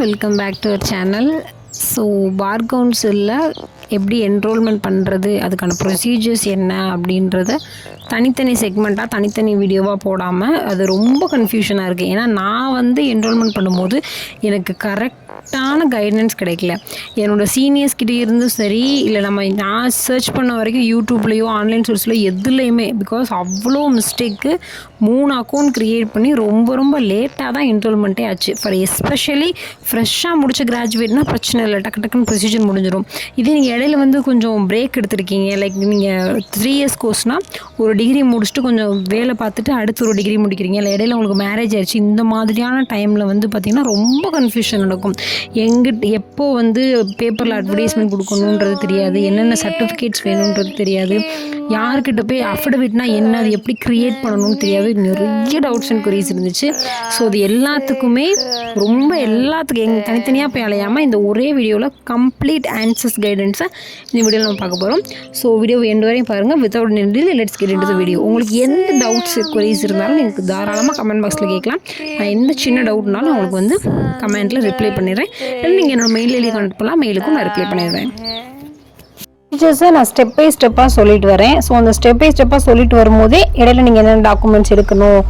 Welcome back to our channel. So bar கவுன்சிலில் எப்படி enrolment பண்ணுறது, அதுக்கான ப்ரொசீஜர்ஸ் என்ன அப்படின்றத தனித்தனி செக்மெண்ட்டாக தனித்தனி வீடியோவாக போடாமல் அது ரொம்ப கன்ஃபியூஷனாக இருக்குது. ஏன்னா நான் என்ரோல்மெண்ட் பண்ணும்போது எனக்கு கரெக்டான கைடன்ஸ் கிடைக்கல. என்னோடய சீனியர்ஸ்கிட்ட இருந்தும் சரி, இல்லை நான் சர்ச் பண்ண வரைக்கும் யூடியூப்லேயோ ஆன்லைன் சோர்ஸ்லையோ எதுலேயுமே, பிகாஸ் அவ்வளோ மிஸ்டேக்கு 3 அக்கௌண்ட் க்ரியேட் பண்ணி ரொம்ப ரொம்ப லேட்டாக தான் என்ரோல்மெண்ட்டே ஆச்சு. ஃபார் எஸ்பெஷலி ஃப்ரெஷ்ஷாக முடிச்ச கிராஜுவேட்னா பிரச்சனை இல்லை, டக்கு டக்குன்னு ப்ரொசீஜர் முடிஞ்சிடும். இதே நீங்கள் இடையில கொஞ்சம் பிரேக் எடுத்திருக்கீங்க, லைக் நீங்கள் 3 இயர்ஸ் கோர்ஸ்னால் ஒரு டிகிரி முடிச்சுட்டு கொஞ்சம் வேலை பார்த்துட்டு அடுத்து ஒரு டிகிரி முடிக்கிறீங்க, இல்லை இடையில உங்களுக்கு மேரேஜ் ஆயிடுச்சு, இந்த மாதிரியான டைமில் பார்த்திங்கன்னா ரொம்ப கன்ஃபியூஷன் நடக்கும். எப்போ பேப்பரில் அட்வர்டைஸ்மெண்ட் கொடுக்கணுன்றது தெரியாது, என்னென்ன சர்டிஃபிகேட்ஸ் வேணுன்றது தெரியாது, யார்கிட்ட போய் அஃபிடவிட்னா என்ன, அது எப்படி க்ரியேட் பண்ணணும்னு தெரியாது. நிறைய டவுட்ஸ் அண்ட் குரீஸ் இருந்துச்சு. ஸோ அது எல்லாத்துக்குமே எல்லாத்துக்கும் தனித்தனியாக போய் அலையாமல் இந்த ஒரே வீடியோவில் கம்ப்ளீட் ஆன்சர்ஸ் கைடன்ஸை இந்த வீடியோவில் நம்ம பார்க்க போகிறோம். ஸோ வீடியோ எண்டு வரையும் பாருங்கள். வித்தவுட் நில் let's get into the video. உங்களுக்கு எந்த டவுட்ஸ் குரீஸ் இருந்தாலும் எனக்கு தாராளமாக கமெண்ட் பாக்ஸில் கேட்கலாம். நான் எந்த சின்ன டவுட்னாலும் உங்களுக்கு கமெண்ட்டில் ரிப்ளை பண்ணிடுறேன். இல்லை நீங்கள் என்னோட மெயில் ஐடி கான்டெக்ட் பண்ணலாம், மெயிலுக்கும் நான் ரிப்ளை பண்ணிடுறேன். ப்ரொசீஜர்ஸை நான் ஸ்டெப் பை ஸ்டெப்பாக சொல்லிட்டு வரேன். ஸோ அந்த ஸ்டெப் பை ஸ்டெப்பாக சொல்லிட்டு வரும்போதே இடையில நீங்கள் என்னென்ன டாக்குமெண்ட்ஸ் எடுக்கணும்,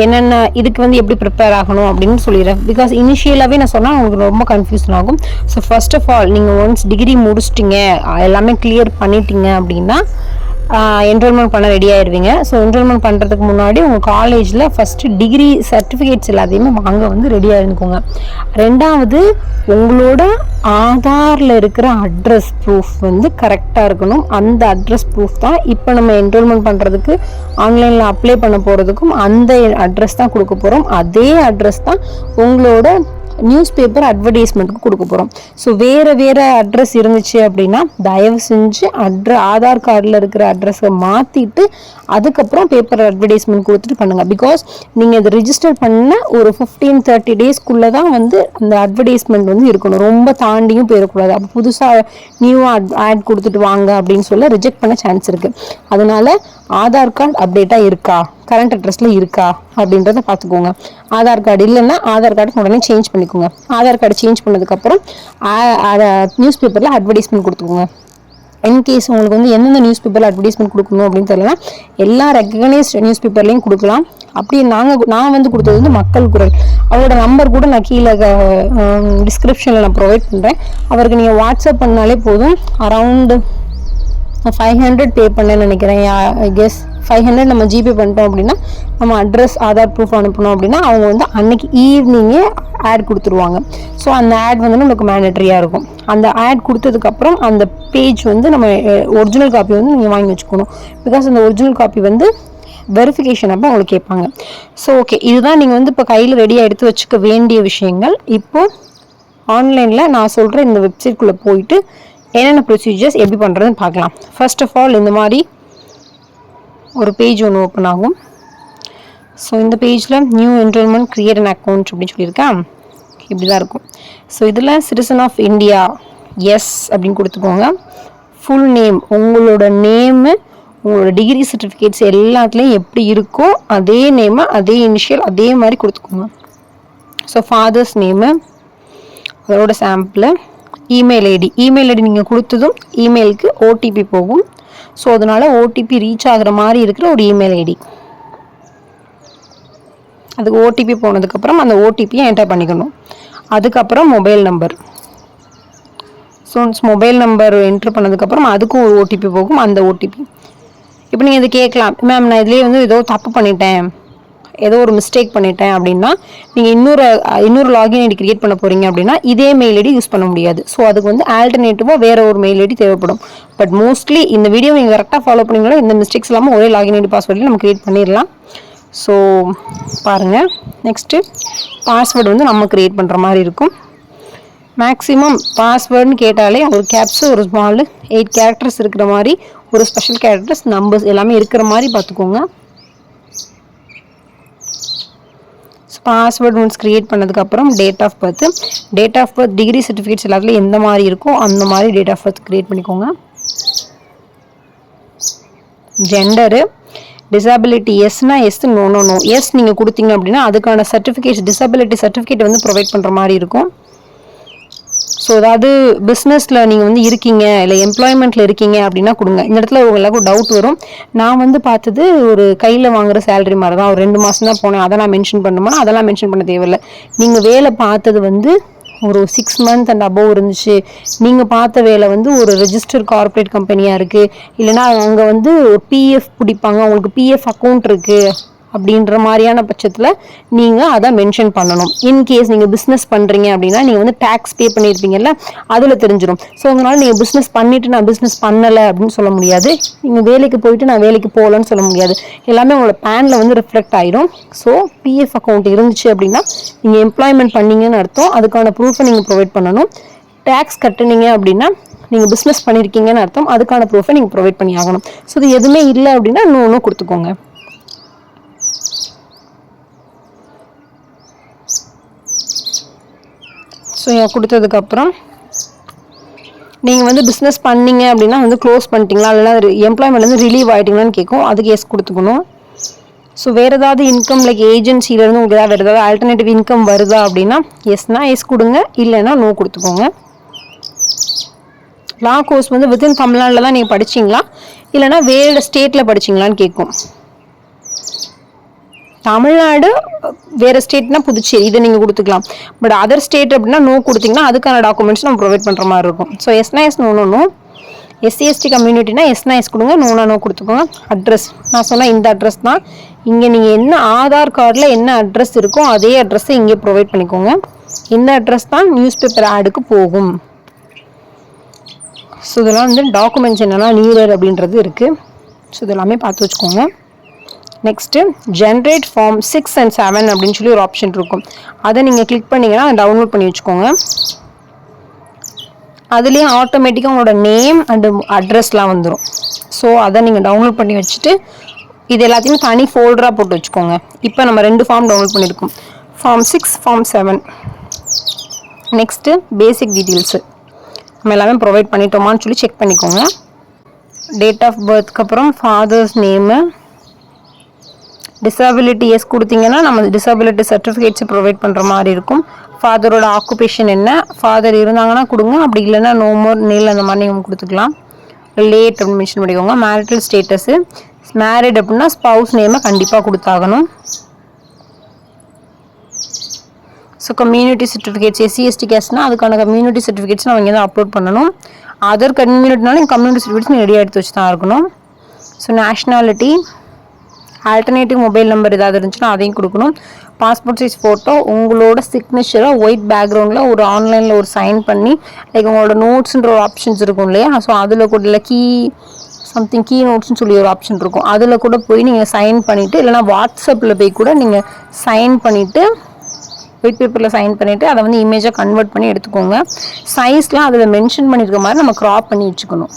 என்னென்ன இதுக்கு எப்படி ப்ரிப்பேர் ஆகணும் அப்படின்னு சொல்லிடுறேன். பிகாஸ் இனிஷியலாகவே நான் சொன்னால் உங்களுக்கு ரொம்ப கன்ஃபியூஷன் ஆகும். ஸோ ஃபர்ஸ்ட் ஆஃப் ஆல் நீங்கள் ஒன்ஸ் டிகிரி முடிச்சிட்டிங்க, எல்லாமே கிளியர் பண்ணிட்டீங்க அப்படின்னா என்ரோல்மெண்ட் பண்ண ரெடி ஆயிடுவீங்க. ஸோ என்ரோல்மெண்ட் பண்ணுறதுக்கு முன்னாடி உங்கள் காலேஜில் ஃபஸ்ட்டு டிகிரி சர்டிஃபிகேட்ஸ் எல்லாத்தையுமே வாங்க ரெடியாக இருந்துக்கோங்க. ரெண்டாவது, உங்களோட ஆதாரில் இருக்கிற அட்ரஸ் ப்ரூஃப் கரெக்டாக இருக்கணும். அந்த அட்ரஸ் ப்ரூஃப் தான் இப்போ நம்ம என்ரோல்மெண்ட் பண்ணுறதுக்கு ஆன்லைனில் அப்ளை பண்ண போகிறதுக்கும் அந்த அட்ரஸ் தான் கொடுக்க போகிறோம். அதே அட்ரஸ் தான் உங்களோட நியூஸ் பேப்பர் அட்வர்டைஸ்மெண்ட்டுக்கு கொடுக்க போகிறோம். ஸோ வேறு அட்ரஸ் இருந்துச்சு அப்படின்னா தயவு செஞ்சு ஆதார் கார்டில் இருக்கிற அட்ரஸை மாற்றிட்டு அதுக்கப்புறம் பேப்பர் அட்வர்டைஸ்மெண்ட் கொடுத்துட்டு பண்ணுங்கள். பிகாஸ் நீங்கள் இது ரிஜிஸ்டர் பண்ண ஒரு 15-30 டேஸ்க்குள்ளே தான் அந்த அட்வர்டைஸ்மெண்ட் இருக்கணும். ரொம்ப தாண்டியும் போயிடக்கூடாது. அப்போ புதுசாக நியூவாக ஆட் கொடுத்துட்டு வாங்க அப்படின்னு சொல்ல ரிஜெக்ட் பண்ண சான்ஸ் இருக்குது. அதனால ஆதார் கார்டு அப்டேட்டாக இருக்கா, கரண்ட் அட்ரஸில் இருக்கா அப்படின்றத பார்த்துக்கோங்க. ஆதார் கார்டு இல்லைன்னா ஆதார் கார்டு உடனே சேஞ்ச் பண்ணிக்கோங்க. ஆதார் கார்டு சேஞ்ச் பண்ணதுக்கப்புறம் நியூஸ் பேப்பரில் அட்வர்டைஸ்மெண்ட் கொடுத்துக்கோங்க. இன்கேஸ் உங்களுக்கு எந்தெந்த நியூஸ் பேப்பரில் அட்வர்டைஸ்மெண்ட் கொடுக்கணும் அப்படின்னு தெரியலனா எல்லா ரெகனைஸ்ட் நியூஸ் பேப்பர்லையும் கொடுக்கலாம். அப்படி நான் கொடுத்தது மக்கள் குரல். அவரோட நம்பர் கூட நான் கீழே டிஸ்கிரிப்ஷனில் நான் ப்ரொவைட் பண்ணுறேன். அவருக்கு நீங்கள் வாட்ஸ்அப் பண்ணாலே போதும். அரவுண்டு 500 பே பண்ணேன்னு நினைக்கிறேன். ஐ கெஸ் 500 நம்ம ஜிபே பண்ணிட்டோம் அப்படின்னா நம்ம அட்ரஸ் ஆதார் ப்ரூஃப் அனுப்பணும் அப்படின்னா அவங்க அன்னைக்கு ஈவினிங்கே ஆட் கொடுத்துருவாங்க. ஸோ அந்த ஆட் நமக்கு மேண்டட்ரியாக இருக்கும். அந்த ஆட் கொடுத்ததுக்கப்புறம் அந்த பேஜ் நம்ம ஒரிஜினல் காப்பி நீங்கள் வாங்கி வச்சுக்கணும். பிகாஸ் அந்த ஒரிஜினல் காப்பி வெரிஃபிகேஷன் அப்போ உங்களுக்கு கேட்பாங்க. ஸோ ஓகே, இதுதான் நீங்கள் இப்போ கையில் ரெடியாக எடுத்து வச்சுக்க வேண்டிய விஷயங்கள். இப்போது ஆன்லைனில் நான் சொல்கிற இந்த வெப்சைட்குள்ளே போயிட்டு என்னென்ன ப்ரொசீஜர்ஸ் எப்படி பண்ணுறதுன்னு பார்க்கலாம். ஃபர்ஸ்ட் ஆஃப் ஆல் இந்த மாதிரி ஒரு பேஜ் ஒன்று ஓப்பன் ஆகும். ஸோ இந்த பேஜில் new enrolment create an account அப்படின்னு சொல்லியிருக்கேன். இப்படி தான் இருக்கும். ஸோ இதில் சிட்டிசன் ஆஃப் இந்தியா எஸ் அப்படின்னு கொடுத்துக்கோங்க. ஃபுல் நேம், உங்களோட நேமு, உங்களோட டிகிரி சர்டிஃபிகேட்ஸ் எல்லாத்துலேயும் எப்படி இருக்கோ அதே நேமு, அதே இனிஷியல் அதே மாதிரி கொடுத்துக்கோங்க. ஸோ ஃபாதர்ஸ் நேமு, அதோட சாம்பிள், இமெயில் ஐடி நீங்கள் கொடுத்ததும் இமெயிலுக்கு ஓடிபி போகும். ஸோ அதனால் ஓடிபி ரீச் ஆகிற மாதிரி இருக்கிற ஒரு இமெயில் ஐடி, அதுக்கு ஓடிபி போனதுக்கப்புறம் அந்த ஓடிபியை என்டர் பண்ணிக்கணும். அதுக்கப்புறம் mobile number. So mobile number enter பண்ணதுக்கப்புறம் அதுக்கும் ஒரு ஓடிபி போகும். அந்த ஓடிபி இப்போ நீங்கள் இது கேட்கலாம், மேம் நான் இதுலேயே ஏதோ தப்பு பண்ணிட்டேன், ஏதோ ஒரு மிஸ்டேக் பண்ணிட்டேன் அப்படின்னா நீங்கள் இன்னொரு லாகின் ஐடி கிரியேட் பண்ண போகிறீங்க அப்படின்னா இதே மெயில் ஐடி யூஸ் பண்ண முடியாது. ஸோ அதுக்கு ஆல்டர்னேட்டிவாக வேறு ஒரு மெயில் ஐடி தேவைப்படும். பட் மோஸ்ட்லி இந்த வீடியோ நீங்கள் கரெக்டாக ஃபாலோ பண்ணிங்கன்னா இந்த மிஸ்டேக்ஸ் இல்லாமல் ஒரே லாகின் ஐடி பாஸ்வேர்டில் நம்ம கிரியேட் பண்ணிடலாம். ஸோ பாருங்கள், நெக்ஸ்ட்டு பாஸ்வேர்டு நம்ம கிரியேட் பண்ணுற மாதிரி இருக்கும். மேக்ஸிமம் பாஸ்வேர்டுன்னு கேட்டாலே ஒரு கேப்ஸு ஒரு ஸ்மால் 8 கேரக்டர்ஸ் இருக்கிற மாதிரி, ஒரு ஸ்பெஷல் கேரக்டர்ஸ் நம்பர்ஸ் எல்லாமே இருக்கிற மாதிரி பார்த்துக்கோங்க. பாஸ்வேர்டு ஒன்ஸ் க்ரியேட் பண்ணதுக்கப்புறம் date of birth, degree certificates எல்லாத்துலேயும் எந்த மாதிரி இருக்கோ அந்த மாதிரி டேட் ஆஃப் பர்த் க்ரியேட் பண்ணிக்கோங்க. ஜெண்டரு, டிசபிலிட்டி எஸ்னா எஸ், நோ எஸ் நீங்கள் கொடுத்தீங்க அப்படின்னா அதுக்கான சர்டிஃபிகேட்ஸ் டிசபிலிட்டி சர்டிஃபிகேட் ப்ரொவைட் பண்ணுற மாதிரி இருக்கும். ஸோ அதாவது பிஸ்னஸில் நீங்கள் வந்து இருக்கீங்க இல்லை எம்ப்ளாய்மெண்ட்டில் இருக்கீங்க அப்படின்னா கொடுங்க. இந்த இடத்துல உங்களுக்கு டவுட் வரும். நான் வந்து பார்த்தது ஒரு கையில் வாங்குற சேலரி மாதிரி தான், ஒரு 2 மாதம் தான் போனேன், அதை நான் மென்ஷன் பண்ணணுமா? அதெல்லாம் மென்ஷன் பண்ண தேவையில்லை. நீங்கள் வேலை பார்த்தது வந்து ஒரு 6 மந்த் அண்ட் அபோவ் இருந்துச்சு, நீங்கள் பார்த்த வேலை வந்து ஒரு ரெஜிஸ்டர்ட் கார்பரேட் கம்பெனியாக இருக்குது, இல்லைனா அங்கே வந்து பிஎஃப் பிடிப்பாங்க, உங்களுக்கு பிஎஃப் அக்கௌண்ட் இருக்குது அப்படின்ற மாதிரியான பட்சத்தில் நீங்கள் அதை மென்ஷன் பண்ணணும். இன்கேஸ் நீங்கள் பிஸ்னஸ் பண்ணுறீங்க அப்படின்னா நீங்கள் வந்து டேக்ஸ் பே பண்ணியிருப்பீங்கல்ல, அதில் தெரிஞ்சிடும். ஸோ அதனால் நீங்கள் பிஸ்னஸ் பண்ணிவிட்டு நான் பிஸ்னஸ் பண்ணலை அப்படின்னு சொல்ல முடியாது, நீங்கள் வேலைக்கு போயிட்டு நான் வேலைக்கு போகலன்னு சொல்ல முடியாது. எல்லாமே உங்களோட பேனில் வந்து ரிஃப்ளெக்ட் ஆயிடும். ஸோ பிஎஃப் அக்கௌண்ட் இருந்துச்சு அப்படின்னா நீங்கள் எம்ப்ளாய்மெண்ட் பண்ணீங்கன்னு அர்த்தம், அதுக்கான ப்ரூஃபை நீங்கள் ப்ரொவைட் பண்ணணும். டேக்ஸ் கட்டுனீங்க அப்படின்னா நீங்கள் பிஸ்னஸ் பண்ணியிருக்கீங்கன்னு அர்த்தம், அதுக்கான ப்ரூஃபை நீங்கள் ப்ரொவைட் பண்ணி ஆகணும். ஸோ இது எதுவுமே இல்லை அப்படின்னா இன்னும் கொடுத்துக்கோங்க. ஸோ கொடுத்ததுக்கப்புறம் நீங்கள் வந்து பிஸ்னஸ் பண்ணீங்க அப்படின்னா வந்து க்ளோஸ் பண்ணிட்டீங்களா, இல்லைனா எம்ப்ளாய்மெண்ட்லேருந்து ரிலீவ் ஆகிட்டீங்களான்னு கேட்கும், அதுக்கு எஸ் கொடுத்துக்கணும். ஸோ வேறு ஏதாவது இன்கம் லைக் ஏஜென்சிலேருந்து உங்களுக்கு ஏதாவது வேறு ஏதாவது ஆல்டர்னேட்டிவ் இன்கம் வருதா அப்படின்னா எஸ்னா எஸ் கொடுங்க, இல்லைன்னா நோ கொடுத்துக்கோங்க. லா கோர்ஸ் வந்து வித்தின் தமிழ்நாட்டில் தான் நீங்கள் படிச்சிங்களா, இல்லைனா வேறு ஸ்டேட்டில் படிச்சிங்களான்னு கேட்கும். தமிழ்நாடு வேறு ஸ்டேட்னா புதுச்சேரி, இதை நீங்கள் கொடுத்துக்கலாம். பட் அதர் ஸ்டேட் அப்படின்னா நோ கொடுத்தீங்கன்னா அதுக்கான டாக்குமெண்ட்ஸ் நம்ம ப்ரொவைட் பண்ணுற மாதிரி இருக்கும். ஸோ எஸ்னா எஸ், நோ. எஸ்சி/எஸ்டி கம்யூனிட்டினா எஸ்னா எஸ் கொடுங்க, நோனா நோ கொடுத்துக்கோங்க. அட்ரஸ் நான் சொன்னால் இந்த அட்ரஸ் தான், இங்கே நீங்கள் என்ன ஆதார் கார்டில் என்ன அட்ரஸ் இருக்கோ அதே அட்ரஸை இங்கே ப்ரொவைட் பண்ணிக்கோங்க. இந்த அட்ரஸ் தான் நியூஸ் பேப்பர் ஆடுக்கு போகும். ஸோ இதெல்லாம் வந்து டாக்குமெண்ட்ஸ் என்னென்னா நீடட் அப்படின்றது இருக்குது. ஸோ இதெல்லாமே பார்த்து வச்சுக்கோங்க. நெக்ஸ்ட்டு ஜென்ரேட் ஃபார்ம் 6 and 7 அப்படின்னு சொல்லி ஒரு ஆப்ஷன் இருக்கும், அதை நீங்கள் கிளிக் பண்ணிங்கன்னா அதை டவுன்லோட் பண்ணி வச்சுக்கோங்க. அதுலேயும் ஆட்டோமேட்டிக்காக உங்களோட நேம் அண்டு அட்ரஸ்லாம் வந்துடும். ஸோ அதை நீங்கள் டவுன்லோட் பண்ணி வச்சுட்டு இது எல்லாத்தையுமே தனி ஃபோல்டராக போட்டு வச்சுக்கோங்க. இப்போ நம்ம 2 ஃபார்ம் டவுன்லோட் பண்ணியிருக்கோம், ஃபார்ம் 6, ஃபார்ம் 7. நெக்ஸ்ட்டு பேசிக் டீட்டெயில்ஸு நம்ம எல்லாமே ப்ரொவைட் பண்ணிட்டோமான்னு சொல்லி செக் பண்ணிக்கோங்க. டேட் ஆஃப் பர்த்க்கு அப்புறம் ஃபாதர்ஸ் நேமு, டிசபிலிட்டி எஸ் கொடுத்தீங்கன்னா நம்ம டிசபிலிட்டி சர்டிஃபிகேட்ஸ் ப்ரொவைட் பண்ணுற மாதிரி இருக்கும். ஃபாதரோட ஆக்குபேஷன் என்ன, ஃபாதர் இருந்தாங்கன்னா கொடுங்க, அப்படி இல்லைன்னா நோ மோர் நீல் அந்த மாதிரி நீங்கள் கொடுத்துக்கலாம். லேட் அப்படின்னு மென்ஷன் பண்ணிக்கோங்க. மேரிட்டல் ஸ்டேட்டஸு மேரிட் அப்படின்னா ஸ்பவுஸ் நேமை கண்டிப்பாக கொடுத்தாகணும். ஸோ கம்யூனிட்டி சர்டிஃபிகேட்ஸ் எஸ்சி/எஸ்டி கேஸ்னால் அதுக்கான கம்யூனிட்டி சர்டிஃபிகேட்ஸ் நம்ம இங்கே தான் அப்லோட் பண்ணணும். அதர் கம்யூனிட்டினாலும் கம்யூனிட்டி சர்டிஃபிகேட்ஸ் ரெடியாக எடுத்து வச்சு தான் இருக்கணும். So nationality, alternative mobile number ஏதாவது இருந்துச்சுன்னா அதையும் கொடுக்கணும். பாஸ்போர்ட் சைஸ் ஃபோட்டோ, உங்களோட சிக்னேச்சராக ஒயிட் பேக்ரவுண்டில் ஒரு ஆன்லைனில் ஒரு சைன் பண்ணி லைக் உங்களோட நோட்ஸுன்ற ஒரு ஆப்ஷன்ஸ் இருக்கும் இல்லையா, ஸோ அதில் கூட இல்லை கீ நோட்ஸ்னு சொல்லி ஒரு ஆப்ஷன் இருக்கும், அதில் கூட போய் நீங்கள் சைன் பண்ணிவிட்டு, இல்லைனா வாட்ஸ்அப்பில் போய் கூட நீங்கள் சைன் பண்ணிவிட்டு ஒயிட் பேப்பரில் சைன் பண்ணிவிட்டு அதை வந்து இமேஜாக கன்வெர்ட் பண்ணி எடுத்துக்கோங்க. சைஸ்லாம் அதில் மென்ஷன் பண்ணியிருக்க மாதிரி நம்ம க்ராப் பண்ணி வச்சுக்கணும்.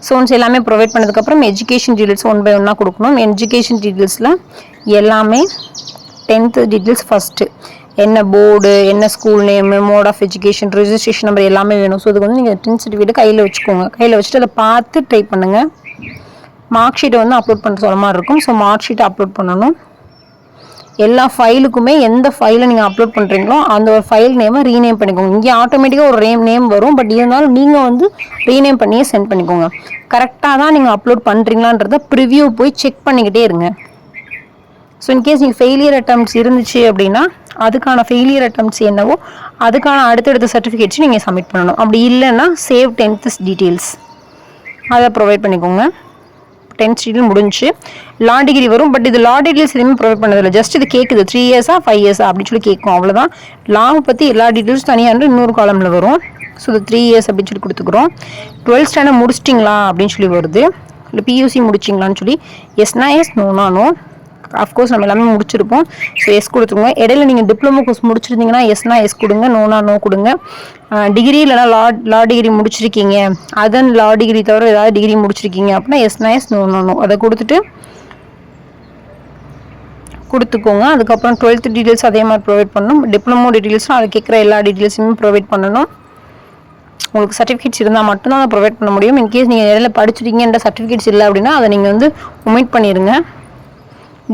ஸோன்ஸ் எல்லாமே ப்ரொவைட் பண்ணதுக்கப்புறம் எஜுகேஷன் டீட்டெயில்ஸ் 1 by 1 கொடுக்கணும். எஜுகேஷன் டீட்டெயில்ஸில் எல்லாமே 10th டீட்டெயில்ஸ் ஃபஸ்ட்டு, என்ன போர்டு, என்ன school name, mode of education, registration number எல்லாமே வேணும். ஸோ இதுக்கு வந்து நீங்கள் 10th சர்டிஃபிகேட் கையில் வச்சுக்கோங்க. கையில் வச்சுட்டு அதை பார்த்து டைப் பண்ணுங்கள். மார்க் ஷீட்டை வந்து அப்லோட் பண்ணுற சொல்ல மாதிரி இருக்கும். ஸோ மார்க் ஷீட்டை அப்லோட் பண்ணணும். எல்லா ஃபைலுக்குமே எந்த ஃபைலை நீங்கள் அப்லோட் பண்ணுறீங்களோ அந்த ஒரு ஃபைல் நேமை ரீநேம் பண்ணிக்கோங்க. இங்கே ஆட்டோமேட்டிக்காக ஒரு நேம் வரும், பட் இருந்தாலும் நீங்கள் வந்து ரீநேம் பண்ணியே சென்ட் பண்ணிக்கோங்க. கரெக்டாக தான் நீங்கள் அப்லோட் பண்ணுறீங்களான்றத ப்ரிவ்யூ போய் செக் பண்ணிக்கிட்டே இருங்க. ஸோ இன்கேஸ் நீங்கள் ஃபெயிலியர் அட்டம்ப்ட்ஸ் இருந்துச்சு அப்படின்னா அதுக்கான ஃபெயிலியர் அட்டம்ப்ட்ஸ் என்னவோ அதுக்கான அடுத்தடுத்த சர்டிஃபிகேட்ஸ் நீங்கள் சப்மிட் பண்ணணும். அப்படி இல்லைன்னா சேவ் 10th டீட்டெயில்ஸ் அதை ப்ரொவைட் பண்ணிக்கோங்க. 10th டீட்டெயில் முடிஞ்சு லா டிகிரி வரும், பட் இது லா டீட்டெயில்ஸ் எதுவுமே ப்ரொவைட் பண்ணதில்லை, ஜஸ்ட் இது கேட்குது 3 இயர்ஸா 5 இயர்ஸா அப்படின்னு சொல்லி கேட்கும், அவ்வளோதான். லா பற்றி எல்லா டீட்டெயில்ஸ் தனியாக இன்னொரு காலமில் வரும். ஸோ இது 3 இயர்ஸ் அப்படின்னு சொல்லி கொடுத்துக்குறோம். 12th ஸ்டாண்டர்ட் முடிச்சிட்டிங்களா அப்படின்னு சொல்லி வருது, இல்லை பியூசி முடிச்சிங்களான்னு சொல்லி எஸ்னா எஸ், நோனா நோ. அஃப்கோர்ஸ் நம்ம எல்லாமே முடிச்சிருப்போம், ஸோ எஸ் கொடுத்துருங்க. இடையில நீங்கள் டிப்ளமோ கோர்ஸ் முடிச்சிருந்தீங்கன்னா எஸ்னா எஸ் கொடுங்க, நோனா நோ கொடுங்க. டிகிரி இல்லைனா லா டிகிரி முடிச்சிருக்கீங்க, அதன் லா டிகிரி தவிர ஏதாவது டிகிரி முடிச்சிருக்கீங்க அப்படின்னா எஸ்னா எஸ், நோனா நோ அதை கொடுத்துக்கோங்க. அதுக்கப்புறம் 12th டீட்டெயில்ஸ் அதே மாதிரி ப்ரொவைட் பண்ணணும். டிப்ளமோ டீட்டெயில்ஸ்னால் அது கேட்குற எல்லா டீட்டெயில்ஸுமே ப்ரொவைட் பண்ணணும். உங்களுக்கு சர்டிஃபிகேட்ஸ் இருந்தால் மட்டும்தான் அதை ப்ரொவைட் பண்ண முடியும். இன்கேஸ் நீங்கள் இடையில படிச்சிருக்கீங்கன்ற சர்டிஃபிகேட்ஸ் இல்லை அப்படின்னா அதை நீங்கள் வந்து ஒமிட் பண்ணிடுங்க.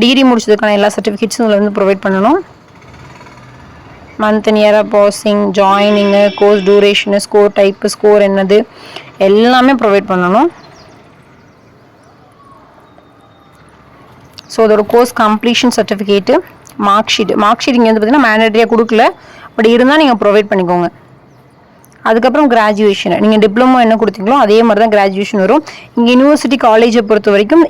டிகிரி முடிச்சதுக்கான எல்லா சர்டிஃபிகேட்ஸும் இதில் வந்து ப்ரொவைட் பண்ணணும். Month and year passing, joining, course duration, score type, score என்னது எல்லாமே ப்ரொவைட் பண்ணணும். ஸோ அதோட course completion certificate, mark sheet இங்கே வந்து பார்த்தீங்கன்னா மேண்டேட்டரியாக கொடுக்கல, பட் இருந்தால் நீங்கள் ப்ரொவைட் பண்ணிக்கோங்க. அதுக்கப்புறம் கிராஜுவேஷன், நீங்கள் டிப்ளமோ என்ன கொடுத்தீங்களோ அதே மாதிரி தான் கிராஜுவேஷன் வரும். இங்கே யூனிவர்சிட்டி காலேஜை பொறுத்த வரைக்கும்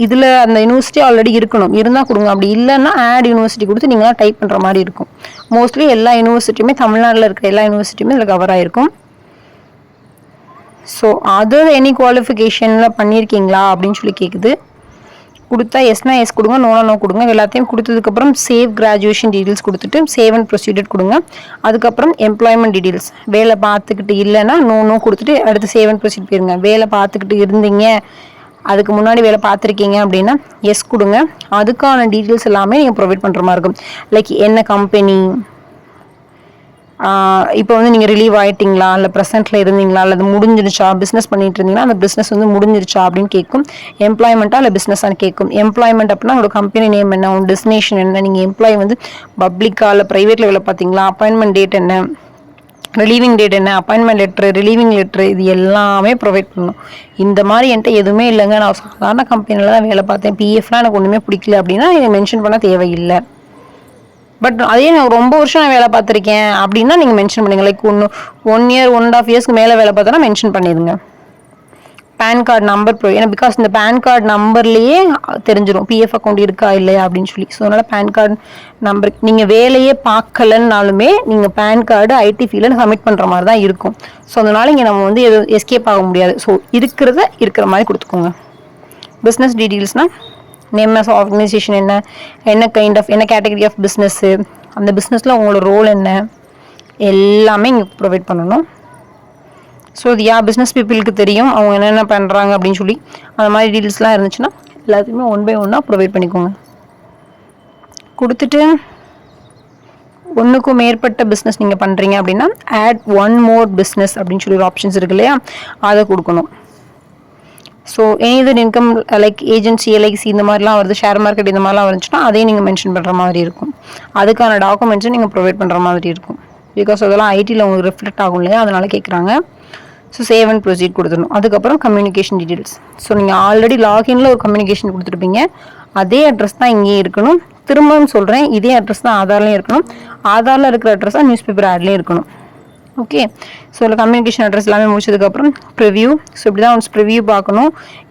இதில் அந்த யூனிவர்சிட்டி ஆல்ரெடி இருக்கணும், இருந்தால் கொடுங்க. அப்படி இல்லைன்னா ஆட் யூனிவர்சிட்டி கொடுத்து நீங்கள் தான் டைப் பண்ணுற மாதிரி இருக்கும். மோஸ்ட்லி எல்லா யூனிவர்சிட்டியுமே, தமிழ்நாட்டில் இருக்கிற எல்லா யூனிவர்சிட்டியுமே இதில் கவர் ஆகிருக்கும். ஸோ அதர் எனி குவாலிஃபிகேஷனில் பண்ணியிருக்கீங்களா அப்படின்னு சொல்லி கேட்குது. கொடுத்தா எஸ்னா எஸ் கொடுங்க, நோனா நோ கொடுங்க. எல்லாத்தையும் கொடுத்ததுக்கப்புறம் சேவ் கிராஜுவேஷன் டீட்டெயில்ஸ் கொடுத்துட்டு சேவ் அண்ட் ப்ரொசீடர் கொடுங்க. அதுக்கப்புறம் எம்ப்ளாய்மெண்ட் டீட்டெயில்ஸ், வேலை பார்த்துக்கிட்டு இல்லைன்னா நோ கொடுத்துட்டு அடுத்து சேவ் அண்ட் ப்ரொசீட் போயிருங்க. வேலை பார்த்துக்கிட்டு இருந்தீங்க, அதுக்கு முன்னாடி வேலை பார்த்துருக்கீங்க அப்படின்னா எஸ் கொடுங்க. அதுக்கான டீட்டெயில்ஸ் எல்லாமே நீங்கள் ப்ரொவைட் பண்ணுற மாதிரி இருக்கும். லைக் என்ன கம்பெனி, இப்போ வந்து நீங்கள் ரிலீவ் ஆகிட்டிங்களா, இல்லை ப்ரெசென்ட்டில் இருந்தீங்களா, அல்லது முடிஞ்சிருச்சா, பிஸ்னஸ் பண்ணிட்டு இருந்தீங்கன்னா அந்த பிஸ்னஸ் வந்து முடிஞ்சிருச்சா அப்படின்னு கேட்கும். எம்ப்ளாய்மெண்ட்டாக இல்லை பிஸ்னஸான்னு கேட்கும். எம்ப்ளாய்மெண்ட் அப்படின்னா உங்களோட கம்பெனி நேம் என்ன, உங்கள் டெஸ்டினேஷன் என்ன, நீங்கள் எம்ப்ளாய் வந்து பப்ளிக்கா இல்லை ப்ரைவேட்டில் வேலை பார்த்தீங்களா, அப்பாயின்மெண்ட் டேட் என்ன, ரிலீவிங் டேட் என்ன, அப்பாயின்மெண்ட் லெட்ரு, ரிலீவிங் லெட்ரு, இது எல்லாமே ப்ரொவைட் பண்ணணும். இந்த மாதிரி என்கிட்ட எதுவுமே இல்லைங்க, நான் சாதாரண கம்பெனியில் தான் வேலை பார்த்தேன், பிஎஃப்லாம் எனக்கு ஒன்றுமே பிடிக்கல அப்படின்னா இதை மென்ஷன் பண்ண தேவையில்லை. பட் அதே நான் ரொம்ப வருஷம் நான் வேலை பார்த்துருக்கேன் அப்படின்னா நீங்கள் மென்ஷன் பண்ணுங்கள். லைக் 1 இயர் 1.5 இயர்ஸ்க்கு மேலே வேலை பார்த்தோன்னா மென்ஷன் பண்ணிடுங்க. பேன் கார்டு நம்பர் ஏன்னா பிகாஸ் இந்த பேன் கார்டு நம்பர்லேயே தெரிஞ்சிடும் பிஎஃப் அக்கௌண்ட் இருக்கா இல்லையா அப்படின்னு சொல்லி. ஸோ அதனால் பேன் கார்டு நம்பர், நீங்கள் வேலையே பார்க்கலன்னாலுமே நீங்கள் பேன் கார்டு ஐடி ஃபீல்டில் சப்மிட் பண்ணுற மாதிரி தான் இருக்கும். ஸோ அதனால் இங்கே நம்ம வந்து எதுவும் எஸ்கேப் ஆக முடியாது. ஸோ இருக்கிற மாதிரி கொடுத்துக்கோங்க. பிஸ்னஸ் டீட்டெயில்ஸ்னால் நேம் ஆஃப் ஆர்கனைசேஷன் என்ன கைண்ட் ஆஃப் என்ன கேட்டகரி ஆஃப் பிஸ்னஸ்ஸு, அந்த பிஸ்னஸில் உங்களோட ரோல் என்ன, எல்லாமே இங்கே ப்ரொவைட் பண்ணணும். ஸோ இது பிஸ்னஸ் பீப்புளுக்கு தெரியும் அவங்க என்னென்ன பண்ணுறாங்க அப்படின்னு சொல்லி. அந்த மாதிரி டீட்டெயில்ஸ்லாம் இருந்துச்சுன்னா எல்லாத்தையுமே 1 by 1 ப்ரொவைட் பண்ணிக்கோங்க. கொடுத்துட்டு ஒன்றுக்கும் மேற்பட்ட பிஸ்னஸ் நீங்கள் பண்ணுறீங்க அப்படின்னா ஆட் 1 more பிஸ்னஸ் அப்படின்னு சொல்லி ஒரு ஆப்ஷன்ஸ் இருக்கு இல்லையா, அதை கொடுக்கணும். So any income like agency, LIC இந்த மாதிரிலாம் வருது, ஷேர் மார்க்கெட் இந்த மாதிரிலாம் வந்துச்சுன்னா அதையும் நீங்கள் மென்ஷன் பண்ணுற மாதிரி இருக்கும். அதுக்கான டாக்குமெண்ட்ஸும் நீங்கள் ப்ரொவைட் பண்ணுற மாதிரி இருக்கும். பிகாஸ் அதெல்லாம் ஐடியில் உங்களுக்கு ரிஃப்ளெக்ட் ஆகும் இல்லையா, அதனால் கேட்குறாங்க. ஸோ சேவ் அண்ட் ப்ரொசீட் கொடுத்துடணும். அதுக்கப்புறம் கம்யூனிகேஷன் டீட்டெயில்ஸ். ஸோ நீங்கள் ஆல்ரெடி லாகின்ல ஒரு கம்யூனிகேஷன் கொடுத்துருப்பீங்க, அதே அட்ரஸ் தான் இங்கேயும் இருக்கணும். திரும்பவும் சொல்கிறேன், இதே அட்ரஸ் தான் ஆதார்லேயும் இருக்கணும். ஆதாரில் இருக்கிற அட்ரஸ் தான் நியூஸ் பேப்பர் ஆட்லேயும் இருக்கணும். ஓகே, ஸோ இதில் கம்யூனிகேஷன் அட்ரஸ் எல்லாமே முடிச்சதுக்கப்புறம் ப்ரிவ்யூ. ஸோ இப்படி தான் ஒன்ஸ் ப்ரிவ்யூ பார்க்கணும்,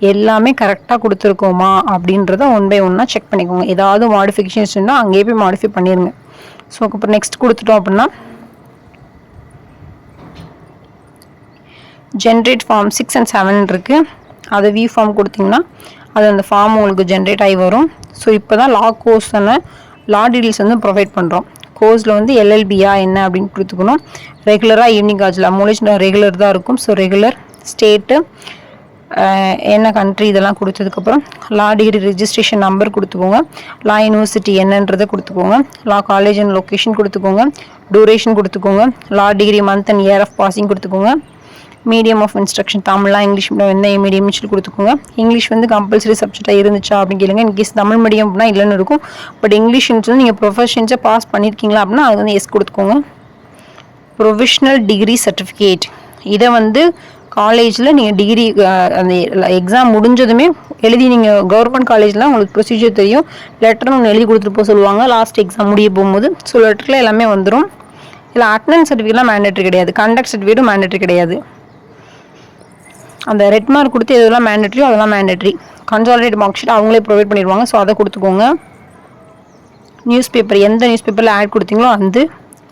எல்லாமே கரெக்டாக கொடுத்துருக்கோமா அப்படின்றத 1 by 1 செக் பண்ணிக்கோங்க. ஏதாவது மாடிஃபிகேஷன்ஸ் இருந்தால் அங்கேயே போய் மாடிஃபை பண்ணிடுங்க. ஸோ அப்புறம் நெக்ஸ்ட் கொடுத்துட்டோம் அப்படின்னா ஜென்ரேட் ஃபார்ம் 6 and 7 இருக்குது. அதை வியூ ஃபார்ம் கொடுத்திங்கன்னா அது அந்த ஃபார்ம் உங்களுக்கு ஜென்ரேட் ஆகி வரும். ஸோ இப்போ தான் லா கோர்ஸான லா டீட்டெயில்ஸ் வந்து ப்ரொவைட் பண்ணுறோம். கோர்ஸில் வந்து எல்எல்பியா என்ன அப்படின்னு கொடுத்துக்கணும். ரெகுலராக ஈவினிங் காலேஜில் மூலேஜ் ரெகுலர் தான் இருக்கும். ஸோ ரெகுலர், ஸ்டேட்டு, என்ன கண்ட்ரி, இதெல்லாம் கொடுத்ததுக்கப்புறம் லா டிகிரி ரெஜிஸ்ட்ரேஷன் நம்பர் கொடுத்துக்கோங்க. லா யூனிவர்சிட்டி என்னன்றதை கொடுத்துக்கோங்க. லா காலேஜ் அண்ட் லொக்கேஷன் கொடுத்துக்கோங்க. டூரேஷன் கொடுத்துக்கோங்க. Law degree month and year of passing கொடுத்துக்கோங்க. மீடியம் ஆஃப் இன்ஸ்ட்ரக்ஷன் தமிழா இங்கிலீஷ் மீடியம் எந்த மீடியம் சொல்லி கொடுத்துக்கோங்க. இங்கிலீஷ் வந்து கம்பல்சரி சப்ஜெக்டாக இருந்துச்சா அப்படின்னு கேளுங்க. இன்கேஸ் தமிழ் மீடியம் அப்படின்னா இல்லைன்னு இருக்கும். பட் இங்கிலீஷ் வந்து நீங்கள் ப்ரொஃபஷன்ஸை பாஸ் பண்ணியிருக்கீங்களா அப்படின்னா அது வந்து எஸ் கொடுத்துக்கோங்க. ப்ரொவிஷ்னல் டிகிரி சர்டிஃபிகேட், இதை வந்து காலேஜில் நீங்கள் டிகிரி அந்த எக்ஸாம் முடிஞ்சதுமே எழுதி, நீங்கள் கவர்மெண்ட் காலேஜில் உங்களுக்கு ப்ரொசீஜர் தெரியும், லெட்டர்னு ஒன்று எழுதி கொடுத்துட்டு போக சொல்லுவாங்க லாஸ்ட் எக்ஸாம் முடிய போகும்போது. ஸோ லெட்டரில் எல்லாமே வந்துடும். இல்லை அட்டெண்டன்ஸ் சர்டிஃபிகேட்லாம் மேண்டேட்ரி கிடையாது, கண்டக்ட் சர்டிஃபிகேட்டும் மேண்டேட்ரி கிடையாது. அந்த ரெட் மார்க் கொடுத்து எதெல்லாம் மேண்டேட்ரியோ அதெல்லாம் மேண்டேட்ரி. கன்சாலிடேட் மார்க் ஷீட் அவங்களே ப்ரொவைட் பண்ணிடுவாங்க. ஸோ அதை கொடுத்துக்கோங்க. நியூஸ் பேப்பர், எந்த நியூஸ் பேப்பரில் ஆட் கொடுத்தீங்களோ அது,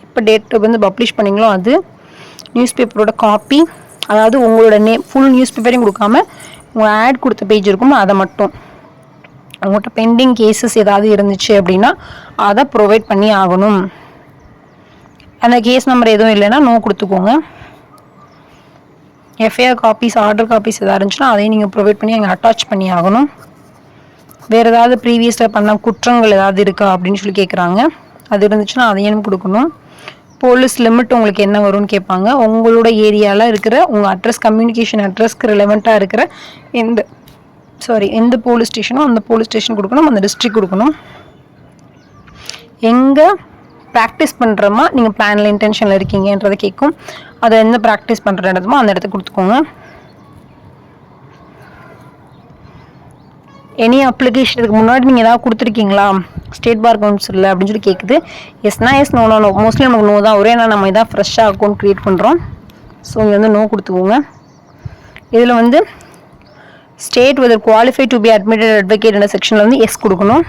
இப்போ டேட் வந்து பப்ளிஷ் பண்ணிங்களோ அது, நியூஸ் பேப்பரோட காப்பி, அதாவது உங்களோட ஃபுல் நியூஸ் பேப்பரையும் கொடுக்காம உங்கள் ஆட் கொடுத்த பேஜ் இருக்கும் அதை மட்டும். உங்கள்கிட்ட பெண்டிங் கேசஸ் ஏதாவது இருந்துச்சு அப்படின்னா அதை ப்ரொவைட் பண்ணி ஆகணும். அந்த கேஸ் நம்பர் எதுவும் இல்லைன்னா நோ கொடுத்துக்கோங்க. எஃப்ஐஆர் காப்பீஸ், ஆர்டர் காப்பீஸ் எதாவது இருந்துச்சுன்னா அதையும் நீங்கள் ப்ரொவைட் பண்ணி அங்கே அட்டாச் பண்ணி ஆகணும். வேறு ஏதாவது ப்ரீவியஸில் பண்ண குற்றங்கள் ஏதாவது இருக்கா அப்படின்னு சொல்லி கேட்குறாங்க, அது இருந்துச்சுன்னா அதையும் கொடுக்கணும். போலீஸ் லிமிட் உங்களுக்கு என்ன வரும்னு கேட்பாங்க. உங்களோட ஏரியாவில் இருக்கிற உங்கள் அட்ரஸ், கம்யூனிகேஷன் அட்ரஸ்க்கு ரிலவெண்ட்டாக இருக்கிற எந்த போலீஸ் ஸ்டேஷனோ அந்த போலீஸ் ஸ்டேஷன் கொடுக்கணும், அந்த டிஸ்ட்ரிக்ட் கொடுக்கணும். எங்கே ப்ராக்டிஸ் பண்ணுறமா நீங்கள் பிளானில் இன்டென்ஷனில் இருக்கீங்கன்றதை கேட்கும். அதை எந்த ப்ராக்டிஸ் பண்ணுற இடத்துமோ அந்த இடத்துக்கு கொடுத்துக்கோங்க. எனி அப்ளிகேஷனுக்கு முன்னாடி நீங்கள் ஏதாவது கொடுத்துருக்கீங்களா ஸ்டேட் பார் கவுன்சிலில் அப்படின்னு சொல்லி கேட்குது. எஸ்னா எஸ், நோ நோ. மோஸ்ட்லி நமக்கு நோ தான் ஒரே நம்ம இதாக ஃப்ரெஷ்ஷாக அக்கௌண்ட் க்ரியேட் பண்ணுறோம். ஸோ இங்கே வந்து நோ கொடுத்துக்கோங்க. இதில் வந்து state whether qualify to be admitted advocate என்ற செக்ஷனில் வந்து எஸ் கொடுக்கணும்.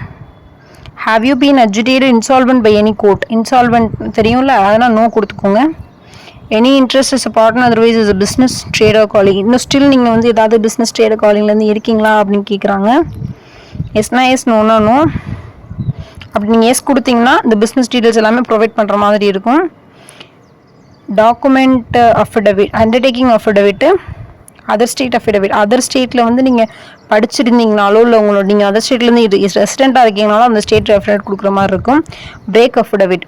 Have you been adjudicated insolvent by any court, insolvent தெரியும்ல, அதெல்லாம் நோ கொடுத்துக்கோங்க. Any interest is partner otherwise is business trade or calling, இன்னும் ஸ்டில் நீங்கள் வந்து ஏதாவது பிஸ்னஸ் ட்ரேட் காலிங்லேருந்து இருக்கீங்களா அப்படின்னு கேட்குறாங்க. எஸ்னா எஸ், நோனா நோ. அப்படி நீங்கள் எஸ் கொடுத்தீங்கன்னா இந்த பிஸ்னஸ் டீட்டெயில்ஸ் எல்லாமே ப்ரொவைட் பண்ணுற மாதிரி இருக்கும். Document affidavit, undertaking அஃபிடவிட்டு, other state affidavit. Other ஸ்டேட்டில் வந்து நீங்கள் படிச்சிருந்தீங்கனாலோ இல்லை உங்களோட நீங்கள் அதர் ஸ்டேட்லேருந்து இது ரெசிடெண்ட்டாக இருக்கீங்கனாலும் அந்த ஸ்டேட் அஃபிடவிட் கொடுக்குற மாதிரி இருக்கும். பிரேக் அஃபிடவிட்,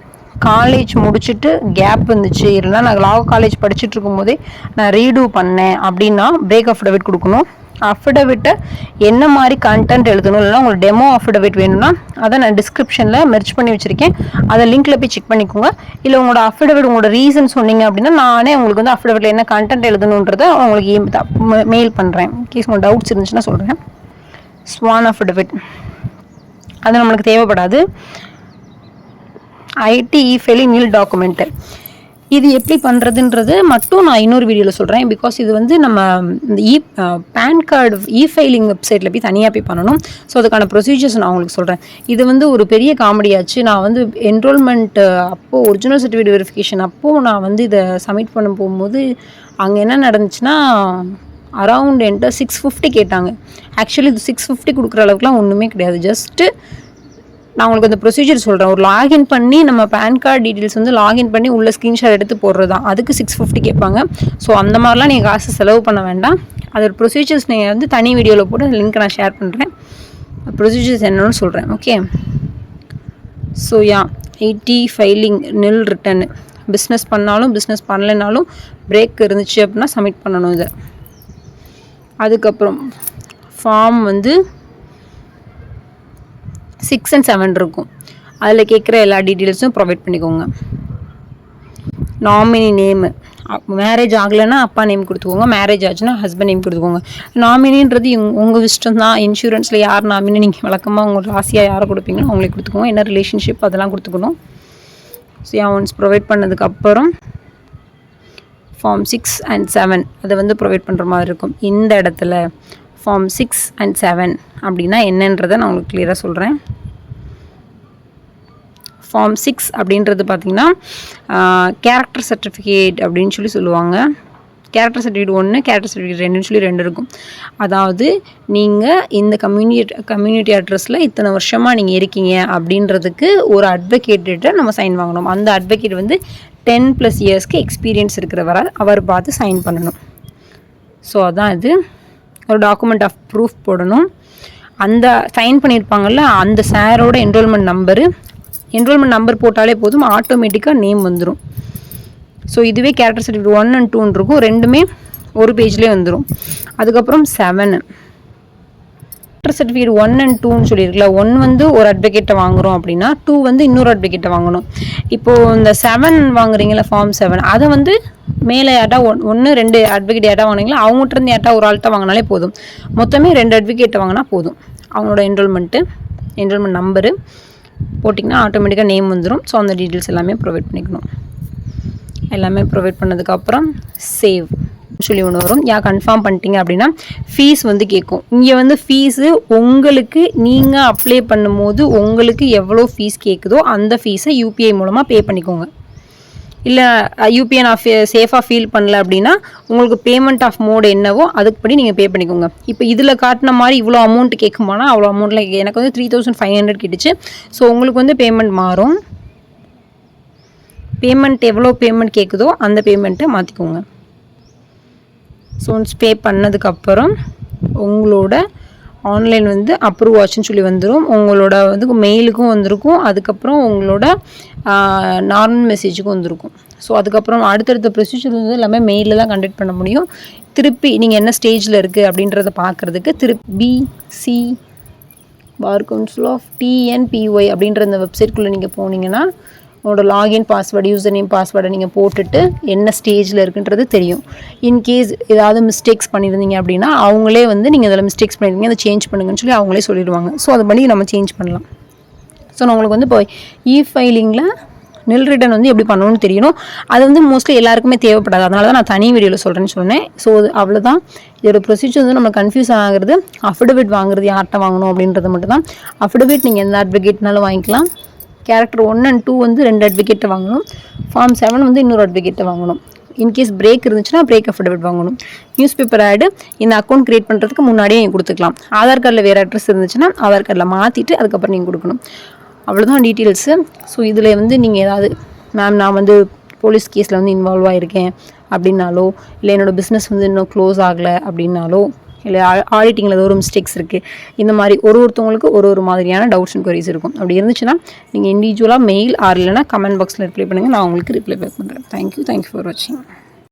காலேஜ் முடிச்சுட்டு கேப் இருந்துச்சு, இல்லைனா நான் லா காலேஜ் படிச்சுட்டு இருக்கும்போதே நான் ரீடூ பண்ணேன் அப்படின்னா பிரேக் அஃபிடவிட் கொடுக்கணும். அஃபிடவிட்டை என்ன மாதிரி கண்டென்ட் எழுதணும், இல்லைனா உங்களுக்கு டெமோ அஃபிடவிட் வேணும்னா அதை நான் டிஸ்கிரிப்ஷனில் மெர்ச் பண்ணி வச்சுருக்கேன், அதை லிங்க்கில் போய் செக் பண்ணிக்கோங்க. இல்லை உங்களோட அஃபிடவிட் உங்களோட ரீசன் சொன்னீங்க அப்படின்னா நானே உங்களுக்கு வந்து அஃபிடவிட்டில் என்ன கண்டென்ட் எழுதணுன்றதை உங்களுக்கு மெயில் பண்ணுறேன். கேஸ் உங்களுக்கு டவுட்ஸ் இருந்துச்சுன்னா சொல்கிறேன். ஸ்வான் அஃபிடவிட் அது நம்மளுக்கு தேவைப்படாது. ஐடி ஃபைலிங் நில் டாக்குமெண்ட்டு, இது எப்படி பண்ணுறதுன்றது மட்டும் நான் இன்னொரு வீடியோவில் சொல்கிறேன். பிகாஸ் இது வந்து நம்ம இந்த பேன் கார்டு ஃபைலிங் வெப்சைட்டில் போய் தனியாக போய் பண்ணணும். ஸோ அதுக்கான ப்ரொசீஜர்ஸ் நான் உங்களுக்கு சொல்கிறேன். இது வந்து ஒரு பெரிய காமெடியாச்சு. நான் வந்து என்ரோல்மெண்ட் அப்போது ஒரிஜினல் சர்டிஃபிகேட் வெரிஃபிகேஷன் அப்போது நான் வந்து இதை சப்மிட் பண்ண போகும்போது அங்கே என்ன நடந்துச்சுன்னா அரவுண்ட் என்கிட்ட 650 கேட்டாங்க. ஆக்சுவலி இது 650 கொடுக்குற அளவுக்குலாம் ஒன்றுமே கிடையாது. ஜஸ்ட்டு நான் உங்களுக்கு அந்த ப்ரொசீஜர் சொல்கிறேன். ஒரு லாகின் பண்ணி நம்ம பேன் கார்டு டீட்டெயில்ஸ் வந்து லாகின் பண்ணி உள்ள ஸ்க்ரீன்ஷாட் எடுத்து போடுறது தான். அதுக்கு 650 கேட்பாங்க. ஸோ அந்த மாதிரிலாம் நீங்கள் காசு செலவு பண்ண வேண்டாம். அதோட ப்ரொசீஜர்ஸ் நீங்கள் வந்து தனி வீடியோவில் போட்டு அந்த லிங்க் நான் ஷேர் பண்ணுறேன். ப்ரொசீஜர்ஸ் என்னன்னு சொல்கிறேன். ஓகே. ஸோ ஐடி ஃபைலிங் நில் ரிட்டர்னு, பிஸ்னஸ் பண்ணாலும் பிஸ்னஸ் பண்ணலைனாலும் பிரேக் இருந்துச்சு அப்படின்னா சப்மிட் பண்ணணும் இதை. அதுக்கப்புறம் ஃபார்ம் வந்து 6 and 7 இருக்கும். அதில் கேட்குற எல்லா டீட்டெயில்ஸும் ப்ரொவைட் பண்ணிக்கோங்க. நாமினி நேமு, மேரேஜ் ஆகலைன்னா அப்பா நேம் கொடுத்துக்கோங்க, மேரேஜ் ஆச்சுன்னா ஹஸ்பண்ட் நேம் கொடுத்துக்கோங்க. நாமினின்றது உங்கள் இஷ்டம் தான். இன்சூரன்ஸில் யார் நாமினி நீங்கள் வழக்கமாக உங்கள் ராசியாக யாரை கொடுப்பீங்களோ அவங்களே கொடுத்துக்கோங்க. என்ன ரிலேஷன்ஷிப் அதெல்லாம் கொடுத்துக்கணும். ஸோ ஒன்ஸ் ப்ரொவைட் பண்ணதுக்கப்புறம் ஃபார்ம் 6 and 7 அதை வந்து ப்ரொவைட் பண்ணுற மாதிரி இருக்கும். இந்த இடத்துல ஃபார்ம் 6 and 7 அப்படின்னா என்னன்றதை நான் உங்களுக்கு கிளியராக சொல்கிறேன். ஃபார்ம் 6 அப்படின்றது பார்த்திங்கன்னா கேரக்டர் சர்டிஃபிகேட் அப்படின்னு சொல்லுவாங்க. கேரக்டர் சர்டிஃபிகேட் 1, கேரக்டர் சர்டிஃபிகேட் 2ன்னு சொல்லி 2 இருக்கும். அதாவது நீங்கள் இந்த கம்யூனிட்டி அட்ரஸில் இத்தனை வருஷமாக நீங்கள் இருக்கீங்க அப்படின்றதுக்கு ஒரு அட்வொகேட்ட நம்ம சைன் வாங்கணும். அந்த அட்வொகேட் வந்து 10+ இயர்ஸ்க்கு எக்ஸ்பீரியன்ஸ் இருக்கிறவரை அவர் பார்த்து சைன் பண்ணணும். ஸோ அதான் இது. ஒரு டாக்குமெண்ட் ஆஃப் ப்ரூஃப் போடணும். அந்த சைன் பண்ணியிருப்பாங்கள்ல அந்த சாரோட என்ரோல்மெண்ட் நம்பர் போட்டாலே போதும், ஆட்டோமேட்டிக்காக நேம் வந்துடும். ஸோ இதுவே கேரக்டர் சர்டிஃபிகேட் 1 and 2 இருக்கும். ரெண்டுமே ஒரு பேஜ்லேயே வந்துடும். அதுக்கப்புறம் 7 கேரக்டர் சர்டிஃபிகேட் 1 and 2ன்னு சொல்லியிருக்கல. 1 வந்து ஒரு அட்வொகேட்டை வாங்குகிறோம் அப்படின்னா 2 வந்து இன்னொரு அட்வொகேட்டை வாங்கணும். இப்போது இந்த 7 வாங்குறீங்களா ஃபார்ம் 7, அதை வந்து மேலே யார்ட்டா 1-2 அட்வொகேட் யார்ட்டா வாங்கினீங்களா அவங்ககிட்ட இருந்து யார்ட்டா ஒரு ஆள்கிட்ட வாங்கினாலே போதும். மொத்தமே 2 அட்வொகேட்டை வாங்கினா போதும். அவங்களோட என்ரோல்மெண்ட் நம்பரு போட்டிங்கன்னா ஆட்டோமேட்டிக்காக நேம் வந்துடும். ஸோ அந்த டீட்டெயில்ஸ் எல்லாமே ப்ரொவைட் பண்ணிக்கணும். எல்லாமே ப்ரொவைட் பண்ணதுக்கப்புறம் சேவ் சொல்லி ஒன்று வரும். கன்ஃபார்ம் பண்ணிட்டீங்க அப்படின்னா ஃபீஸ் வந்து கேட்கும். இங்கே வந்து ஃபீஸு உங்களுக்கு நீங்கள் அப்ளை பண்ணும்போது உங்களுக்கு எவ்வளோ ஃபீஸ் கேட்குதோ அந்த ஃபீஸை யூபிஐ மூலமாக பே பண்ணிக்கோங்க. இல்லை யூபிஐ நான் சேஃபாக ஃபீல் பண்ணல அப்படின்னா உங்களுக்கு பேமெண்ட் ஆஃப் மோடு என்னவோ அதுக்குப்படி நீங்கள் பே பண்ணிக்கோங்க. இப்போ இதில் காட்டின மாதிரி இவ்வளோ அமௌண்ட் கேட்குமானா அவ்வளோ அமௌண்ட்டில் எனக்கு வந்து 3500 கேட்டுச்சு. ஸோ உங்களுக்கு வந்து பேமெண்ட் மாறும். பேமெண்ட் எவ்வளோ பேமெண்ட் கேட்குதோ அந்த பேமெண்ட்டை மாற்றிக்கோங்க. ஸோ ஒன்ஸ் பே பண்ணதுக்கப்புறம் உங்களோட ஆன்லைன் வந்து அப்ரூவ் ஆச்சுன்னு சொல்லி வந்துடும். உங்களோட வந்து மெயிலுக்கும் வந்திருக்கும். அதுக்கப்புறம் உங்களோட நார்மல் மெசேஜுக்கும் வந்திருக்கும். ஸோ அதுக்கப்புறம் அடுத்தடுத்த ப்ரொசீஜர் வந்து எல்லாமே மெயிலில் தான் கண்டக்ட் பண்ண முடியும். திருப்பி நீங்கள் என்ன ஸ்டேஜில் இருக்குது அப்படின்றத பார்க்குறதுக்கு BC bar council of TNPY அப்படின்ற இந்த வெப்சைட்குள்ளே நீங்கள் போனீங்கன்னா உங்களோட லாகின் பாஸ்வேர்டு யூசர் நேம் பாஸ்வேர்டை நீங்கள் போட்டுட்டு என்ன ஸ்டேஜில் இருக்குன்றது தெரியும். இன்கேஸ் ஏதாவது மிஸ்டேக்ஸ் பண்ணியிருந்தீங்க அப்படின்னா அவங்களே வந்து நீங்கள் அதில் மிஸ்டேக்ஸ் பண்ணியிருந்தீங்க அதை சேஞ்ச் பண்ணுங்கன்னு சொல்லி அவங்களே சொல்லிடுவாங்க. ஸோ அதை பண்ணி நம்ம சேஞ்ச் பண்ணலாம். ஸோ நான் உங்களுக்கு வந்து இப்போ ஃபைலிங்கில் நில் ரிட்டர்ன் வந்து எப்படி பண்ணணும்னு தெரியணும். அது வந்து மோஸ்ட்லி எல்லாருக்குமே தேவைப்படாது. அதனால தான் நான் தனி வீடியோவில் சொல்கிறேன்னு சொன்னேன். ஸோ அவ்வளோதான். இதோட ப்ரொசீஜர் வந்து நம்ம கன்ஃபியூஸ் ஆகிறது. அஃபிடவிட் வாங்குறது யார்கிட்ட வாங்கணும் அப்படின்றது மட்டும் தான். அஃபிடவிட் நீங்கள் எந்த அட்வொகேட்னாலும் வாங்கிக்கலாம். கேரக்டர் 1 and 2 வந்து 2 அட்வொகேட்டை வாங்கணும். ஃபார்ம் 7 வந்து இன்னொரு அட்வொகேட்டை வாங்கணும். இன்கேஸ் பிரேக் இருந்துச்சுன்னா பிரேக் அஃபிடவிட் வாங்கணும். நியூஸ் பேப்பர் ஆடு இந்த அக்கௌண்ட் க்ரியேட் பண்ணுறதுக்கு முன்னாடியே நீங்கள் கொடுத்துக்கலாம். ஆதார் கார்டில் வேறு அட்ரஸ் இருந்துச்சுன்னா ஆதார் கார்டில் மாற்றிட்டு அதுக்கப்புறம் நீங்கள் கொடுக்கணும். அவ்வளோதான் டீட்டெயில்ஸு. ஸோ இதில் வந்து நீங்கள் ஏதாவது மேம் நான் வந்து போலீஸ் கேஸில் வந்து இன்வால்வ் ஆகிருக்கேன் அப்படின்னாலோ, இல்லை என்னோடய பிஸ்னஸ் வந்து இன்னும் க்ளோஸ் ஆகலை அப்படின்னாலோ, இல்லை ஆடிட்டிங்கில் ஏதோ ஒரு மிஸ்டேக்ஸ் இருக்குது, இந்த மாதிரி ஒருத்தவங்களுக்கு ஒரு மாதிரியான டவுட்ஸ் அண்ட் குவரிஸ் இருக்கும். அப்படி இருந்துச்சுன்னா நீங்கள் இண்டிவிஜுவலாக மெயில் இல்லைனா கமெண்ட் பாக்ஸில் ரிப்ளை பண்ணுங்கள். நான் உங்களுக்கு ரிப்ளை பேக் பண்ணுறேன். தேங்க்யூ ஃபார் வாட்சிங்.